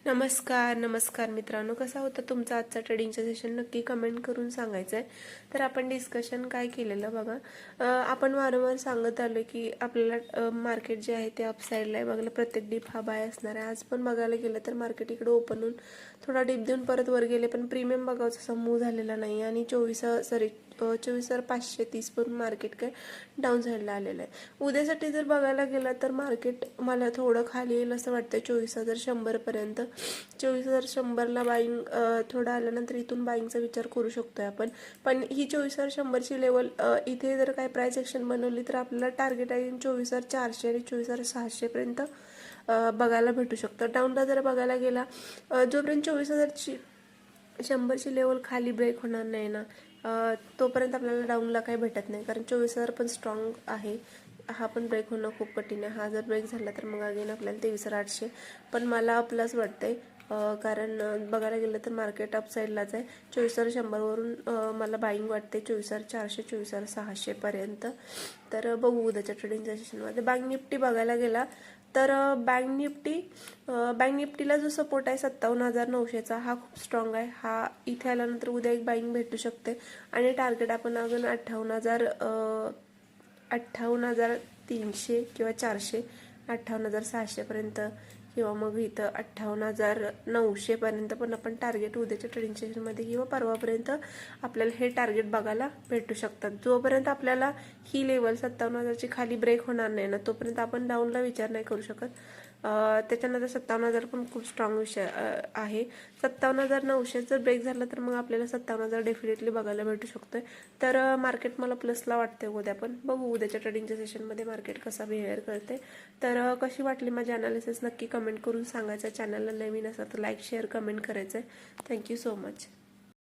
नमस्कार मित्रांनो, कसा होता तुमचा आजचा ट्रेडिंगचा सेशन नक्की कमेंट करून सांगायचं आहे. तर आपण डिस्कशन काय केलेलं बघा. आपण वारंवार सांगत आलो की आपल्याला मार्केट जे आहे ते अपसाईडला आहे, बघायला प्रत्येक डिप हा बाय असणार आहे. आज पण बघायला गेलं तर मार्केट इकडे ओपन होऊन थोडा डिप देऊन परत वर गेले, पण प्रीमियम बघायचा असा मूव्ह झालेला नाही आणि 24,530 पण मार्केट काय डाऊन साईडला आलेलं आहे. उद्यासाठी जर बघायला गेलं तर मार्केट मला थोडं खाली येईल असं वाटतं 24,100 पर्यंत. 24,100ला बाईंग थोडं आल्यानंतर इथून बाईंगचा विचार करू शकतोय आपण. पण ही 24,100ची लेवल इथे जर काही प्राइस ॲक्शन बनवली तर आपल्याला टार्गेट आहे 24,400 आणि 24,600 पर्यंत बघायला भेटू शकतं. डाऊनला जर बघायला गेला जोपर्यंत 24,100ची लेवल खाली ब्रेक होणार नाही ना तोपर्यंत आपल्याला डाऊनला काही भेटत नाही, कारण 24,000 पण स्ट्रॉंग आहे. हा पण ब्रेक होणं खूप कठीण आहे. हा जर ब्रेक झाला तर मग अगेन आपल्याला 23,800 पण मला प्लस वाटतंय, कारण बघायला गेलं तर मार्केट अपसाईडलाच आहे. 24,100वरून मला बाईंग वाटते 24,400 24,600 पर्यंत. तर बघू उद्याच्या ट्रेडिंग सेशनमध्ये. बँक निफ्टी बघायला गेला तर बँक निफ्टीला जो सपोर्ट आहे 57,900चा हा खूप स्ट्रॉंग आहे. हा इथे आल्यानंतर उद्या एक बाईंग भेटू शकते आणि टार्गेट आपण अजून 58,300 किंवा 400, 58,600 पर्यंत किंवा मग इथं 58,900 पर्यंत पण आपण टार्गेट उद्याच्या ट्रेडिंग सेशनमध्ये किंवा परवापर्यंत आपल्याला हे टार्गेट बघायला भेटू शकतात. जोपर्यंत आपल्याला ही लेवल 57,000ची खाली ब्रेक होणार नाही ना तोपर्यंत आपण डाऊनला विचार नाही करू शकत. त्याच्यानंतर 57,000 पण खूप स्ट्रॉंग विषय आहे. 57,900 जर ब्रेक झाला तर मग आपल्याला 57,000 डेफिनेटली बघायला भेटू शकतोय. तर मार्केट मला प्लसला वाटते उद्या पण. बघू उद्याच्या ट्रेडिंगच्या सेशनमध्ये मार्केट कसा बिहेवियर करते. तर कशी वाटली माझी अनालिसिस नक्की कमेंट करून सांगायचं. चॅनलला नवीन असेल तर लाईक शेअर कमेंट करायचं आहे. Thank you so much.